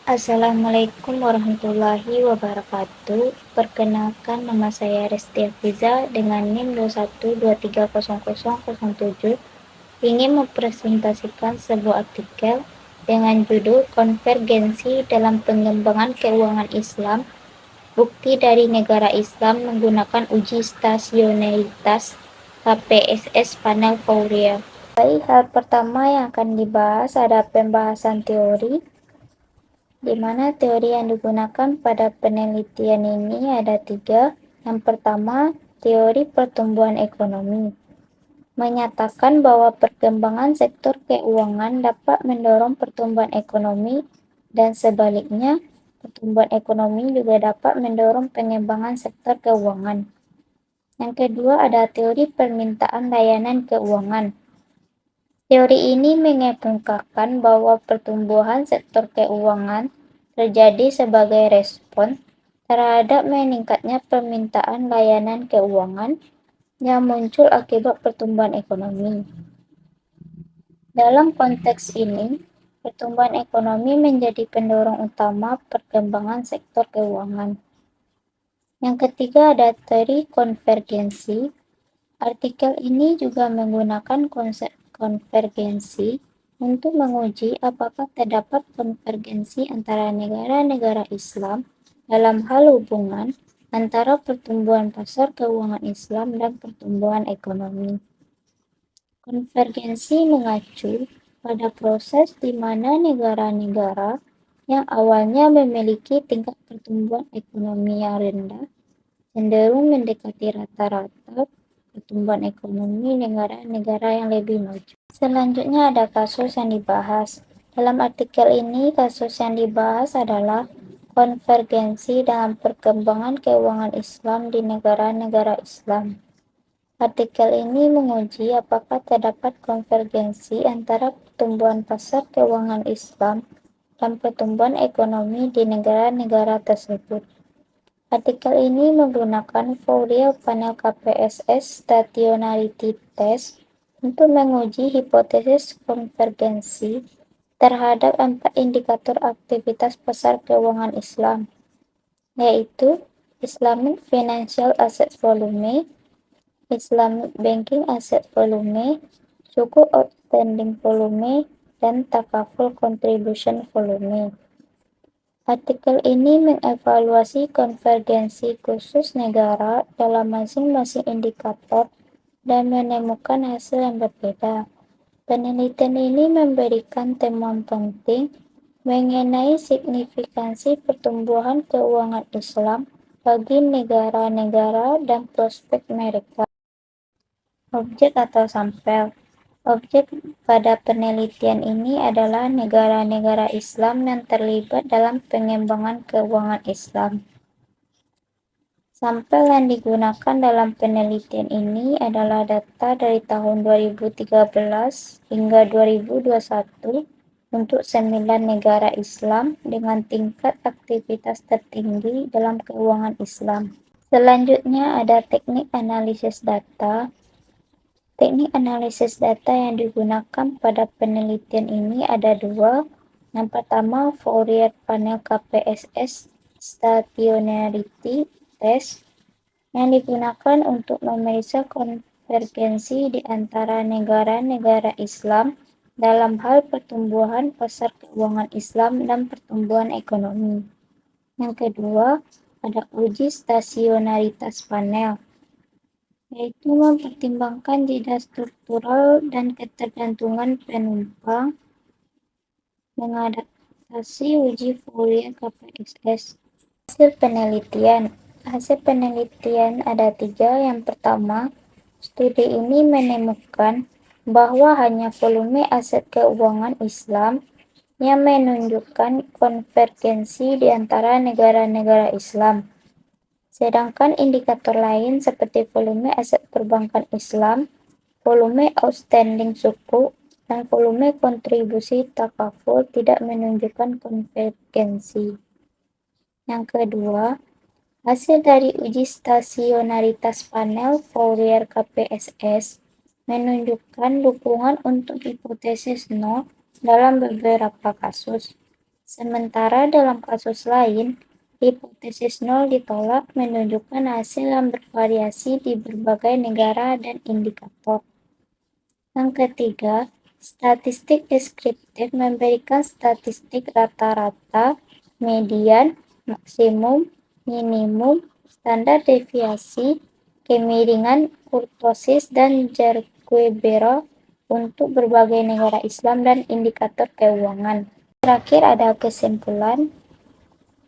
Assalamualaikum warahmatullahi wabarakatuh. Perkenalkan, nama saya Resti Afiza dengan NIM 21230007. Ingin mempresentasikan sebuah artikel dengan judul Konvergensi dalam Pengembangan Keuangan Islam, Bukti dari Negara Islam Menggunakan Uji Stasionaritas KPSS Panel Fourier. Baik, hal pertama yang akan dibahas ada pembahasan teori, di mana teori yang digunakan pada penelitian ini ada 3. Yang pertama, teori pertumbuhan ekonomi, menyatakan bahwa perkembangan sektor keuangan dapat mendorong pertumbuhan ekonomi dan sebaliknya, pertumbuhan ekonomi juga dapat mendorong pengembangan sektor keuangan. Yang kedua ada teori permintaan layanan keuangan. Teori ini mengemukakan bahwa pertumbuhan sektor keuangan terjadi sebagai respon terhadap meningkatnya permintaan layanan keuangan yang muncul akibat pertumbuhan ekonomi. Dalam konteks ini, pertumbuhan ekonomi menjadi pendorong utama perkembangan sektor keuangan. Yang ketiga ada teori konvergensi. Artikel ini juga menggunakan konsep konvergensi untuk menguji apakah terdapat konvergensi antara negara-negara Islam dalam hal hubungan antara pertumbuhan pasar keuangan Islam dan pertumbuhan ekonomi. Konvergensi mengacu pada proses di mana negara-negara yang awalnya memiliki tingkat pertumbuhan ekonomi yang rendah cenderung mendekati rata-rata pertumbuhan ekonomi negara-negara yang lebih maju. Selanjutnya ada kasus yang dibahas. Dalam artikel ini, kasus yang dibahas adalah konvergensi dalam perkembangan keuangan Islam di negara-negara Islam. Artikel ini menguji apakah terdapat konvergensi antara pertumbuhan pasar keuangan Islam dan pertumbuhan ekonomi di negara-negara tersebut. Artikel ini menggunakan Fourier Panel KPSS Stationarity Test untuk menguji hipotesis konvergensi terhadap 4 indikator aktivitas pasar keuangan Islam, yaitu Islamic Financial Asset Volume, Islamic Banking Asset Volume, Suku Outstanding Volume, dan Takaful Contribution Volume. Artikel ini mengevaluasi konvergensi khusus negara dalam masing-masing indikator dan menemukan hasil yang berbeda. Penelitian ini memberikan temuan penting mengenai signifikansi pertumbuhan keuangan Islam bagi negara-negara dan prospek mereka. Objek atau sampel. Objek pada penelitian ini adalah negara-negara Islam yang terlibat dalam pengembangan keuangan Islam. Sampel yang digunakan dalam penelitian ini adalah data dari tahun 2013 hingga 2021 untuk 9 negara Islam dengan tingkat aktivitas tertinggi dalam keuangan Islam. Selanjutnya ada teknik analisis data. Teknik analisis data yang digunakan pada penelitian ini ada 2. Yang pertama, Fourier Panel KPSS Stationarity Test yang digunakan untuk memeriksa konvergensi di antara negara-negara Islam dalam hal pertumbuhan pasar keuangan Islam dan pertumbuhan ekonomi. Yang kedua, ada uji stasionaritas panel, yaitu mempertimbangkan jeda struktural dan ketergantungan penumpang mengadaptasi uji Fourier KPSS. Hasil penelitian ada 3. Yang pertama, studi ini menemukan bahwa hanya volume aset keuangan Islam yang menunjukkan konvergensi di antara negara-negara Islam. Sedangkan indikator lain seperti volume aset perbankan Islam, volume outstanding suku, dan volume kontribusi takaful tidak menunjukkan konvergensi. Yang kedua, hasil dari uji stasionaritas panel Fourier KPSS menunjukkan dukungan untuk hipotesis 0 dalam beberapa kasus. Sementara dalam kasus lain, hipotesis nol ditolak menunjukkan hasil yang bervariasi di berbagai negara dan indikator. Yang ketiga, statistik deskriptif memberikan statistik rata-rata, median, maksimum, minimum, standar deviasi, kemiringan kurtosis, dan Jarque-Bera untuk berbagai negara Islam dan indikator keuangan. Terakhir ada kesimpulan.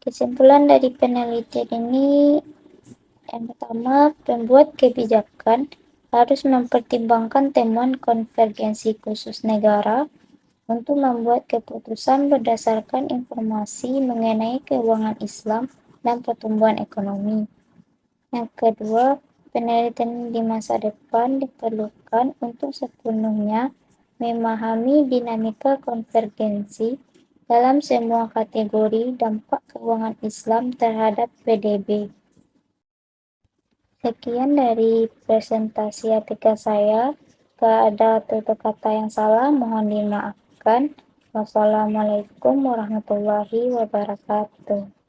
Kesimpulan dari penelitian ini, yang pertama, pembuat kebijakan harus mempertimbangkan temuan konvergensi khusus negara untuk membuat keputusan berdasarkan informasi mengenai keuangan Islam dan pertumbuhan ekonomi. Yang kedua, penelitian di masa depan diperlukan untuk sepenuhnya memahami dinamika konvergensi dalam semua kategori dampak keuangan Islam terhadap PDB. Sekian dari presentasi artikel saya. Jika ada tutur kata yang salah, mohon dimaafkan. Wassalamualaikum warahmatullahi wabarakatuh.